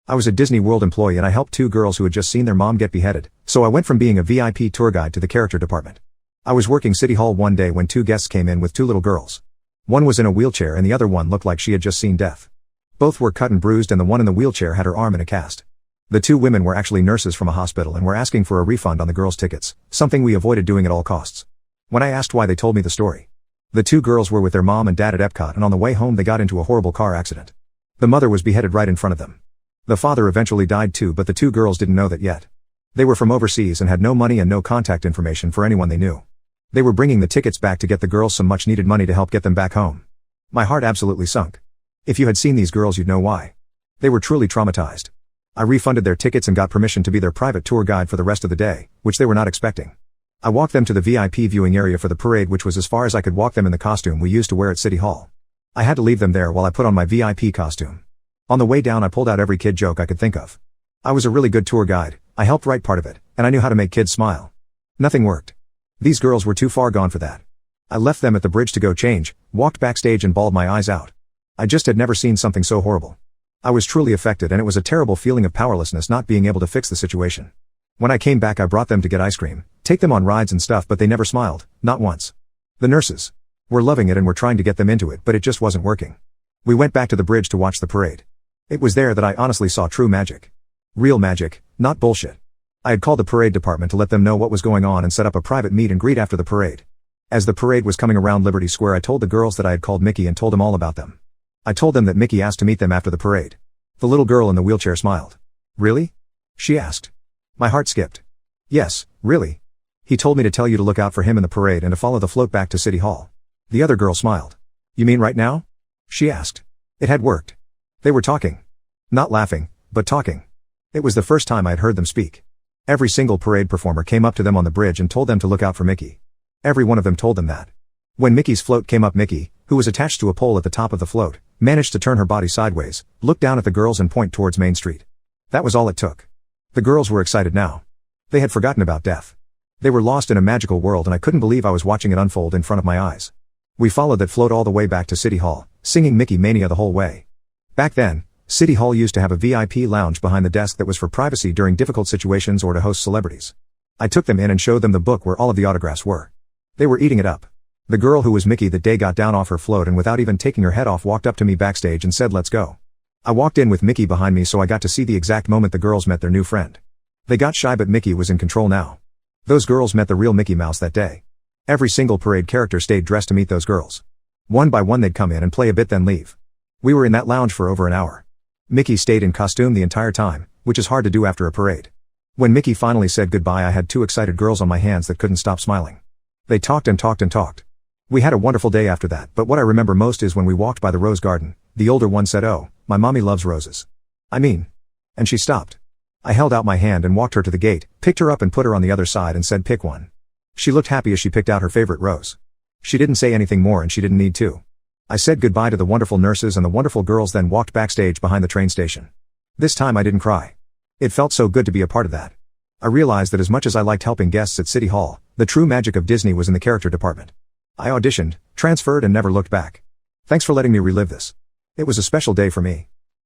I was a Disney World employee and I helped two girls who had just seen their mom get beheaded, so I went from being a VIP tour guide to the character department. I was working City Hall one day when two guests came in with two little girls. One was in a wheelchair and the other one looked like she had just seen death. Both were cut and bruised and the one in the wheelchair had her arm in a cast. The two women were actually nurses from a hospital and were asking for a refund on the girls' tickets, something we avoided doing at all costs. When I asked why, they told me the story. The two girls were with their mom and dad at Epcot and on the way home they got into a horrible car accident. The mother was beheaded right in front of them. The father eventually died too, but the two girls didn't know that yet. They were from overseas and had no money and no contact information for anyone they knew. They were bringing the tickets back to get the girls some much needed money to help get them back home. My heart absolutely sunk. If you had seen these girls you'd know why. They were truly traumatized. I refunded their tickets and got permission to be their private tour guide for the rest of the day, which they were not expecting. I walked them to the VIP viewing area for the parade, which was as far as I could walk them in the costume we used to wear at City Hall. I had to leave them there while I put on my VIP costume. On the way down I pulled out every kid joke I could think of. I was a really good tour guide, I helped write part of it, and I knew how to make kids smile. Nothing worked. These girls were too far gone for that. I left them at the bridge to go change, walked backstage and bawled my eyes out. I just had never seen something so horrible. I was truly affected and it was a terrible feeling of powerlessness not being able to fix the situation. When I came back I brought them to get ice cream, take them on rides and stuff, but they never smiled, not once. The nurses were loving it and were trying to get them into it, but it just wasn't working. We went back to the bridge to watch the parade. It was there that I honestly saw true magic. Real magic, not bullshit. I had called the parade department to let them know what was going on and set up a private meet and greet after the parade. As the parade was coming around Liberty Square I told the girls that I had called Mickey and told them all about them. I told them that Mickey asked to meet them after the parade. The little girl in the wheelchair smiled. "Really?" she asked. My heart skipped. "Yes, really. He told me to tell you to look out for him in the parade and to follow the float back to City Hall." The other girl smiled. "You mean right now?" she asked. It had worked. They were talking. Not laughing, but talking. It was the first time I had heard them speak. Every single parade performer came up to them on the bridge and told them to look out for Mickey. Every one of them told them that. When Mickey's float came up, Mickey, who was attached to a pole at the top of the float, managed to turn her body sideways, look down at the girls and point towards Main Street. That was all it took. The girls were excited now. They had forgotten about death. They were lost in a magical world and I couldn't believe I was watching it unfold in front of my eyes. We followed that float all the way back to City Hall, singing Mickey Mania the whole way. Back then, City Hall used to have a VIP lounge behind the desk that was for privacy during difficult situations or to host celebrities. I took them in and showed them the book where all of the autographs were. They were eating it up. The girl who was Mickey that day got down off her float and without even taking her head off walked up to me backstage and said, "Let's go." I walked in with Mickey behind me so I got to see the exact moment the girls met their new friend. They got shy but Mickey was in control now. Those girls met the real Mickey Mouse that day. Every single parade character stayed dressed to meet those girls. One by one they'd come in and play a bit then leave. We were in that lounge for over an hour. Mickey stayed in costume the entire time, which is hard to do after a parade. When Mickey finally said goodbye I had two excited girls on my hands that couldn't stop smiling. They talked and talked and talked. We had a wonderful day after that, but what I remember most is when we walked by the rose garden, the older one said, "Oh, my mommy loves roses. I mean." And she stopped. I held out my hand and walked her to the gate, picked her up and put her on the other side and said, "Pick one." She looked happy as she picked out her favorite rose. She didn't say anything more and she didn't need to. I said goodbye to the wonderful nurses and the wonderful girls, then walked backstage behind the train station. This time I didn't cry. It felt so good to be a part of that. I realized that as much as I liked helping guests at City Hall, the true magic of Disney was in the character department. I auditioned, transferred and never looked back. Thanks for letting me relive this. It was a special day for me.